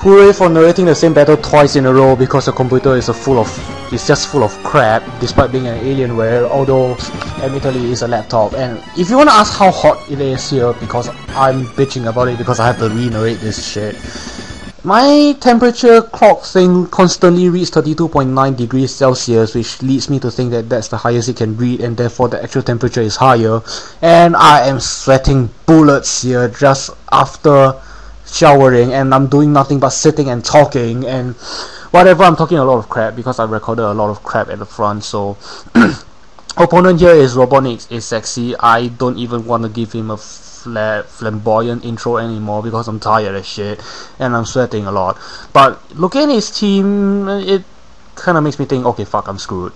Hooray for narrating the same battle twice in a row because the computer is just full of crap despite being an Alienware, although admittedly it's a laptop. And if you wanna ask how hot it is here, because I'm bitching about it because I have to re-narrate this shit. My temperature clock thing constantly reads 32.9 degrees Celsius, which leads me to think that that's the highest it can read, and therefore the actual temperature is higher. And I am sweating bullets here just after showering, and I'm doing nothing but sitting and talking and whatever. I'm talking a lot of crap because I recorded a lot of crap at the front. So opponent here is RobotnikIsSexy. I don't even want to give him a flamboyant intro anymore because I'm tired as shit and I'm sweating a lot. But looking at his team, it kind of makes me think, okay, fuck, I'm screwed,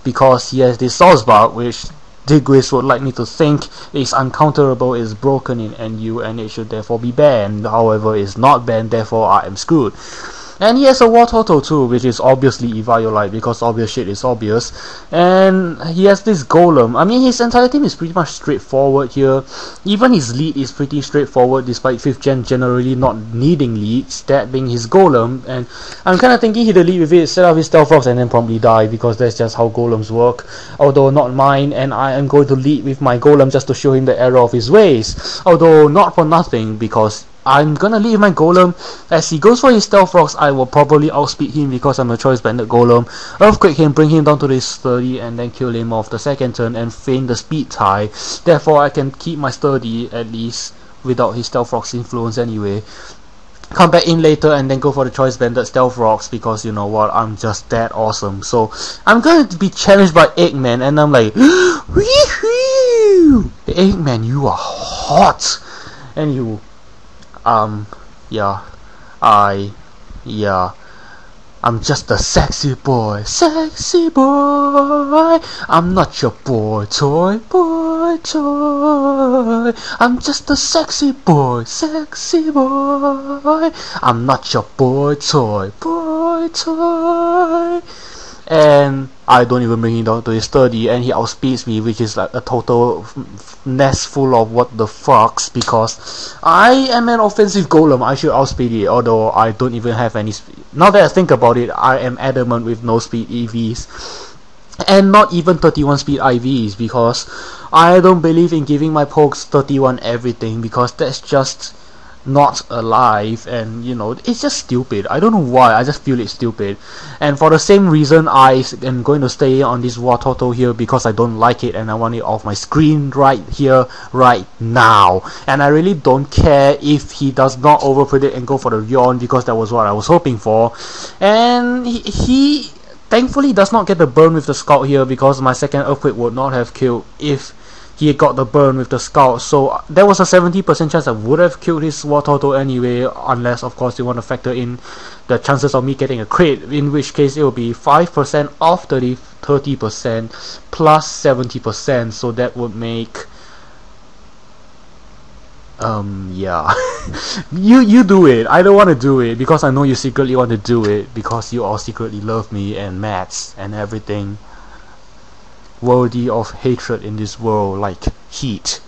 because he has this source bug which Digwiz would like me to think is uncounterable, is broken in NU, and it should therefore be banned. However, it's not banned, therefore I am screwed. And he has a War Turtle too, which is obviously Eviolite, because obvious shit is obvious. And he has this Golem. I mean, his entire team is pretty much straightforward here. Even his lead is pretty straightforward, despite 5th gen generally not needing leads, that being his Golem. And I'm kind of thinking he'd lead with it, set up his Stealth Rocks, and then promptly die, because that's just how Golems work. Although not mine, and I am going to lead with my Golem just to show him the error of his ways. Although not for nothing, because I'm gonna leave my Golem. As he goes for his Stealth Rocks, I will probably outspeed him because I'm a choice banded Golem. Earthquake him, bring him down to this 30, and then kill him off the second turn and feign the speed tie. Therefore I can keep my sturdy at least without his Stealth Rocks influence anyway. Come back in later and then go for the choice banded Stealth Rocks, because you know what, I'm just that awesome. So I'm going to be challenged by Eggman, and I'm like, wee-hoo! Eggman, you are hot! And you I'm just a sexy boy, I'm not your boy toy, I'm just a sexy boy, I'm not your boy toy, And I don't even bring him down to his 30, and he outspeeds me, which is like a total nest full of what the fucks, because I am an offensive Golem. I should outspeed it, although I don't even have any speed. Now that I think about it, I am adamant with no speed EVs, and not even 31 speed IVs, because I don't believe in giving my pokes 31 everything, because that's just not alive, and you know, it's just stupid. I don't know why, I just feel it's stupid. And for the same reason, I am going to stay on this War Turtle here, because I don't like it and I want it off my screen right here, right now. And I really don't care if he does not overpredict and go for the yawn, because that was what I was hoping for. And he thankfully does not get the burn with the scout here, because my second Earthquake would not have killed if he got the burn with the scout. So there was a 70% chance I would have killed his War Turtle anyway, unless of course you want to factor in the chances of me getting a crit, in which case it will be 5% off 30% plus 70%, so that would make yeah. you do it. I don't want to do it, because I know you secretly want to do it, because you all secretly love me and Mats and everything worthy of hatred in this world, like heat.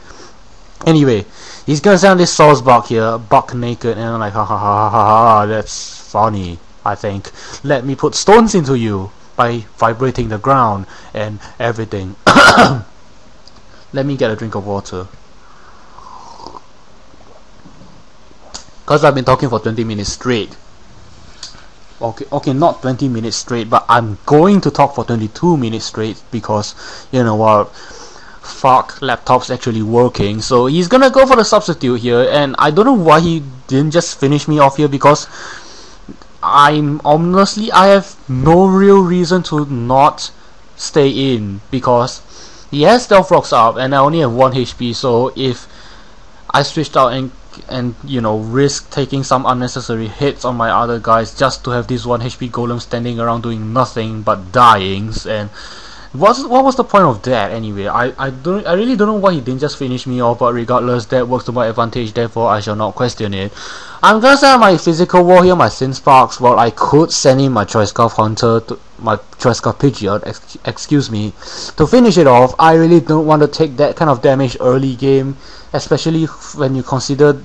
Anyway, he's gonna sound this sauce bug here, buck naked, and I'm like, ha ha ha ha ha, that's funny, I think. Let me put stones into you by vibrating the ground and everything. Let me get a drink of water, because I've been talking for 20 minutes straight. Okay, not 20 minutes straight, but I'm going to talk for 22 minutes straight, because you know what, fuck, laptop's actually working. So he's gonna go for the substitute here, and I don't know why he didn't just finish me off here, because I have no real reason to not stay in, because he has Stealth Rocks up and I only have 1 HP. So if I switched out and you know, risk taking some unnecessary hits on my other guys just to have this 1 HP Golem standing around doing nothing but dying, and what was the point of that anyway? I really don't know why he didn't just finish me off, but regardless, that works to my advantage, therefore I shall not question it. I'm gonna send my physical war here, my Sin Sparks. Well, I could send in my Choice Scarf Hunter, my Choice Scarf Pidgeot, excuse me, to finish it off. I really don't want to take that kind of damage early game, especially when you consider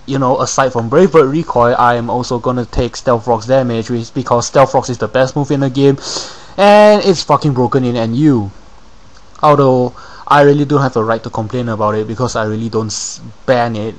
you know, aside from Brave Bird recoil, I am also gonna take Stealth Rock's damage, because Stealth Rock is the best move in the game, and it's fucking broken in NU. Although I really don't have a right to complain about it, because I really don't ban it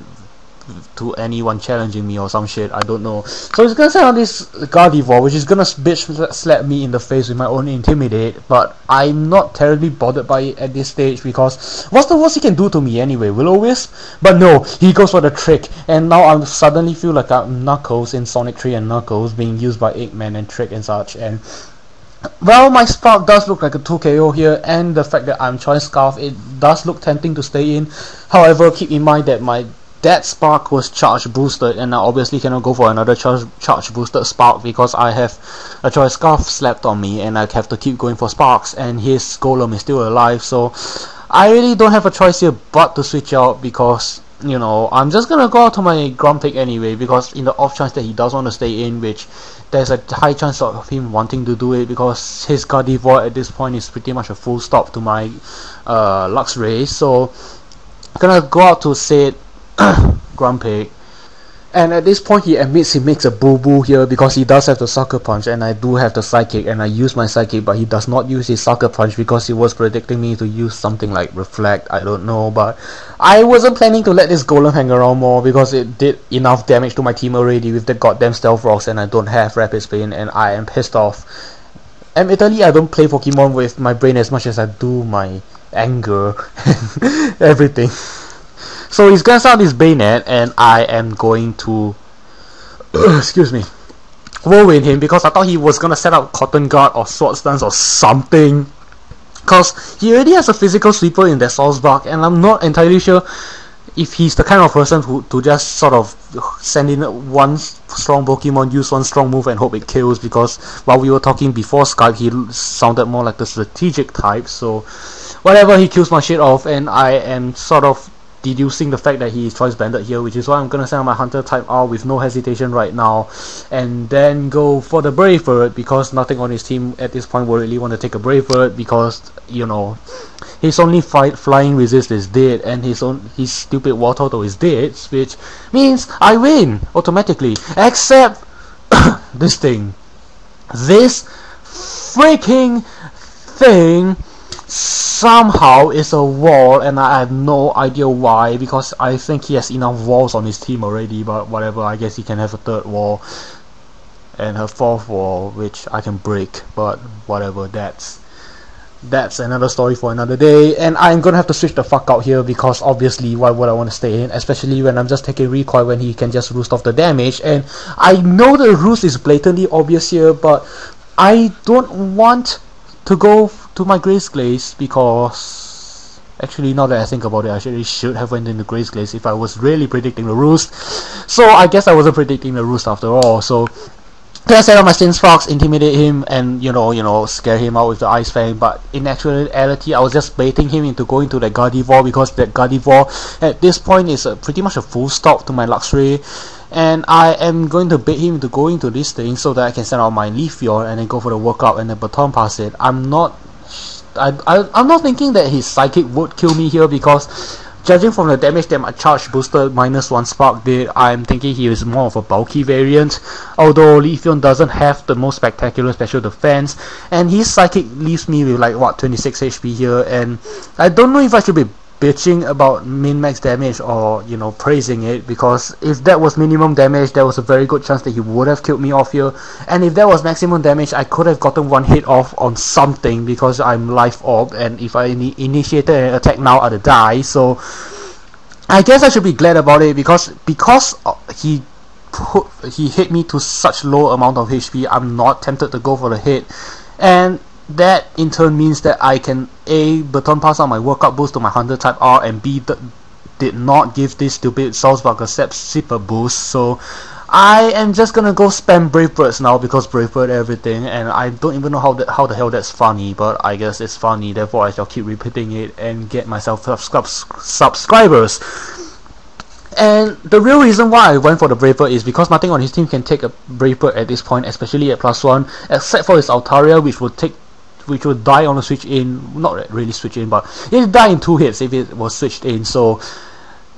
to anyone challenging me or some shit, I don't know. So it's gonna send out this Gardevoir, which is gonna bitch slap me in the face with my own Intimidate, but I'm not terribly bothered by it at this stage, because what's the worst he can do to me anyway? Will-O-Wisp? But no, he goes for the Trick, and now I suddenly feel like I'm Knuckles in Sonic 3 and Knuckles being used by Eggman and Trick and such, and well, my Spark does look like a 2KO here, and the fact that I'm Choice Scarf, it does look tempting to stay in. However, keep in mind that that Spark was charge boosted, and I obviously cannot go for another charge boosted Spark because I have a Choice Scarf slapped on me, and I have to keep going for Sparks, and his Golem is still alive, so I really don't have a choice here but to switch out, because, you know, I'm just gonna go out to my Grumpig anyway, because in the off chance that he does want to stay in, which there's a high chance of him wanting to do it, because his Gardevoir at this point is pretty much a full stop to my Luxray, so I'm gonna go out to said Grumpig, and at this point he admits he makes a boo-boo here, because he does have the Sucker Punch, and I do have the Psychic, and I use my Psychic, but he does not use his Sucker Punch because he was predicting me to use something like Reflect, I don't know, but I wasn't planning to let this Golem hang around more, because it did enough damage to my team already with the goddamn Stealth Rocks, and I don't have Rapid Spin, and I am pissed off. Admittedly, I don't play Pokemon with my brain as much as I do my anger and everything. So he's gonna start his Bayonet, and I am going to excuse me, whirlwind him, because I thought he was gonna set up Cotton Guard or Swords Dance or something, because he already has a physical sweeper in that Salzburg, and I'm not entirely sure if he's the kind of person who to just sort of send in one strong Pokemon, use one strong move and hope it kills, because while we were talking before Skype, he sounded more like the strategic type, so whatever, he kills my shit off, and I am sort of deducing the fact that he is choice banded here, which is why I'm gonna send out my Hunter type R with no hesitation right now, and then go for the Brave Bird, because nothing on his team at this point will really want to take a Brave Bird, because, you know, his only flying resist is dead, and his stupid War Turtle is dead, which means I win automatically, except this freaking thing somehow is a wall, and I have no idea why, because I think he has enough walls on his team already, but whatever, I guess he can have a third wall and a fourth wall, which I can break, but whatever, that's another story for another day, and I'm gonna have to switch the fuck out here, because obviously why would I want to stay in, especially when I'm just taking recoil when he can just roost off the damage, and I know the roost is blatantly obvious here, but I don't want to go to my Grace Glaze, because actually now that I think about it, I actually should have went into Grace Glaze if I was really predicting the roost, so I guess I wasn't predicting the roost after all. So then I set up my Sin Sparks, intimidate him, and you know, scare him out with the Ice Fang, but in actuality I was just baiting him into going to that Gardevoir, because that Gardevoir at this point is pretty much a full stop to my Luxray, and I am going to bait him into going to this thing so that I can send out my Leafeon and then go for the workout and then Baton Pass it. I'm not thinking that his Psychic would kill me here, because judging from the damage that my charge booster -1 Spark did, I'm thinking he is more of a bulky variant, although Leafeon doesn't have the most spectacular special defense, and his Psychic leaves me with like, what, 26 HP here, and I don't know if I should be bitching about min-max damage or, you know, praising it, because if that was minimum damage, there was a very good chance that he would have killed me off here, and if that was maximum damage, I could have gotten one hit off on something, because I'm life orb, and if I initiated an attack now, I'd die. So I guess I should be glad about it, because he hit me to such low amount of HP, I'm not tempted to go for the hit, and that in turn means that I can A, Baton Pass on my workout boost to my Hunter type R, and B, did not give this stupid Salzburg a super boost, so I am just gonna go spam Brave Birds now, because Brave Bird everything, and I don't even know how the hell that's funny, but I guess it's funny, therefore I shall keep repeating it and get myself subscribers. And the real reason why I went for the Brave Bird is because nothing on his team can take a Brave Bird at this point, especially at +1, except for his Altaria, which would die on a switch in, not really switch in, but it would die in 2 hits if it was switched in. So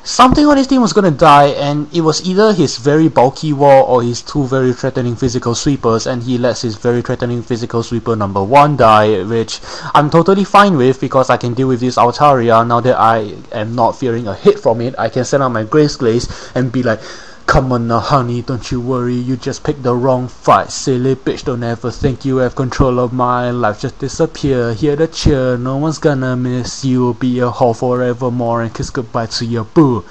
something on his team was gonna die, and it was either his very bulky wall or his two very threatening physical sweepers, and he lets his very threatening physical sweeper number 1 die, which I'm totally fine with because I can deal with this Altaria. Now that I am not fearing a hit from it, I can send out my Grace Glaze and be like, come on now honey, don't you worry, you just picked the wrong fight, silly bitch, don't ever think you have control of my life, just disappear, hear the cheer, no one's gonna miss you, be a whore forevermore and kiss goodbye to your boo.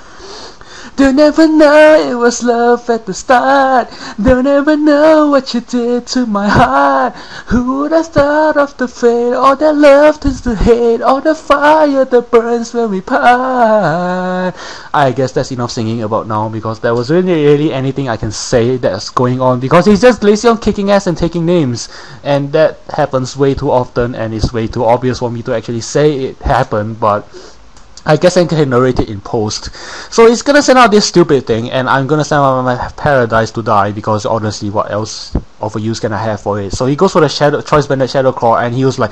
Don't ever know it was love at the start. Don't ever know what you did to my heart. Who would have thought of the fate? All that love turns to hate. All the fire that burns when we part. I guess that's enough singing about now, because there was really anything I can say that's going on, because he's just lazy on kicking ass and taking names, and that happens way too often, and it's way too obvious for me to actually say it happened, but I guess I can narrate it in post. So he's gonna send out this stupid thing, and I'm gonna send out my Paradise to die, because honestly, what else of a use can I have for it? So he goes for the Choice Banded Shadow Claw, and he was like,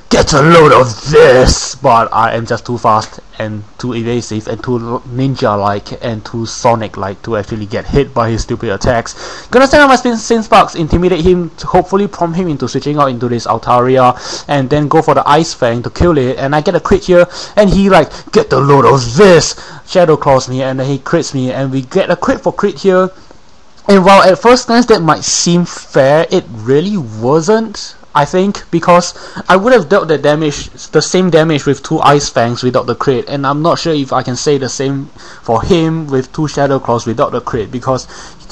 get a load of this! But I am just too fast, and too evasive, and too ninja-like, and too Sonic-like to actually get hit by his stupid attacks. Gonna send out my Sin Sparks, intimidate him, to hopefully prompt him into switching out into this Altaria, and then go for the Ice Fang to kill it, and I get a crit here, and he like, get the load of this! Shadow Claws me, and then he crits me, and we get a crit for crit here. And while at first glance that might seem fair, it really wasn't, I think, because I would have dealt the same damage with 2 Ice Fangs without the crit, and I'm not sure if I can say the same for him with 2 Shadow Claws without the crit, because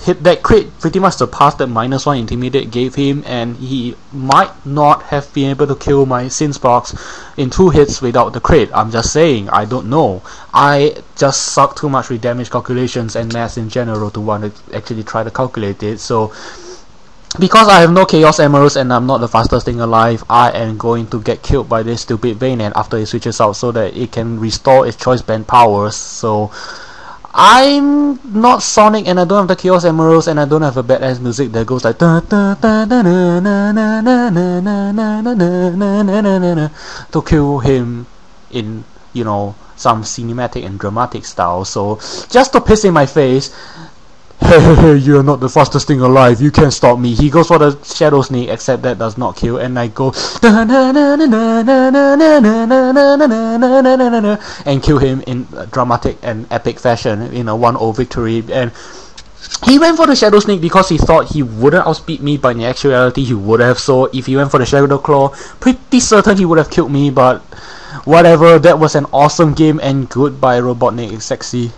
that crit pretty much surpassed that -1 Intimidate gave him, and he might not have been able to kill my Sin Sparks in 2 hits without the crit. I'm just saying, I don't know. I just suck too much with damage calculations and maths in general to want to actually try to calculate it. So because I have no Chaos Emeralds and I'm not the fastest thing alive, I am going to get killed by this stupid Vayne after it switches out so that it can restore its Choice Band powers. So I'm not Sonic, and I don't have the Chaos Emeralds, and I don't have a badass music that goes like to kill him in, you know, some cinematic and dramatic style. So just to piss in my face, hey, you're not the fastest thing alive, you can't stop me. He goes for the Shadow Sneak, except that does not kill, and I go and kill him in a dramatic and epic fashion in a 1-0 victory. And he went for the Shadow Sneak because he thought he wouldn't outspeed me, but in actuality he would have. So if he went for the Shadow Claw, pretty certain he would have killed me, but whatever. That was an awesome game, and goodbye, RobotnikIsSexy.